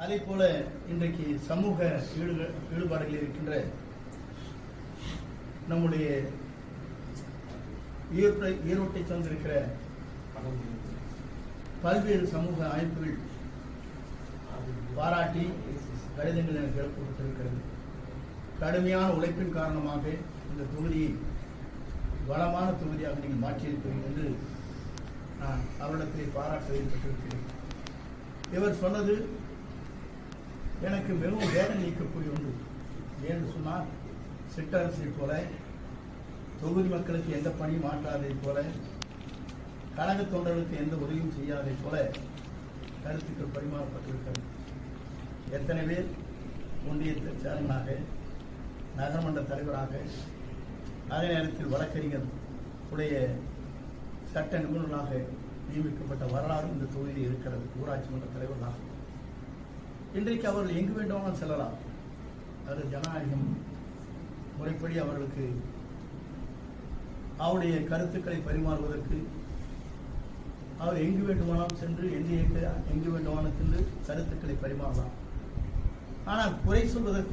அதே போல இன்றைக்கு சமூக ஈடுபாடுகளில் இருக்கின்ற நம்முடைய ஈரோட்டை சார்ந்திருக்கிற பல்வேறு சமூக அமைப்புகள் பாராட்டி கடிதங்கள் எனக்கு எழுப்பப்பட்டிருக்கிறது. கடுமையான உழைப்பின் காரணமாக இந்த தொகுதியை வளமான தொகுதியாக நீங்கள் மாற்றியிருக்கிறீர்கள் என்று நான் அவரிடத்திலே பாராட்ட வைக்கப்பட்டிருக்கிறேன். இவர் சொன்னது எனக்கு மிகவும் வேதனை அளிக்கக்கூடிய ஒன்று. ஏன்னு சொன்னால், சிற்றரசை போல தொகுதி மக்களுக்கு எந்த பணியும் ஆற்றாததை போல, கழக தொண்டர்களுக்கு எந்த உதவியும் செய்யாததை போல கருத்துக்கள் பரிமாறப்பட்டிருக்கிறது. எத்தனை பேர் ஒன்றியத்தில் சேர்மனாக, நகர்மன்ற தலைவராக, அதே நேரத்தில் வழக்கறிஞர் உடைய சட்ட நிபுணர்களாக நியமிக்கப்பட்ட வரலாறு இந்த தொகுதியில் இருக்கிறது. ஊராட்சி மன்ற தலைவர்களாக இன்றைக்கு அவர்கள் எங்கு வேண்டுமானால் செல்லலாம். அது ஜனநாயகம் முறைப்படி அவர்களுக்கு அவருடைய கருத்துக்களை பரிமாறுவதற்கு அவர் எங்கு வேண்டுமானாலும் சென்று எங்கு வேண்டுமானாலும் சென்று கருத்துக்களை பரிமாறலாம். ஆனால் குறை சொல்வதற்கு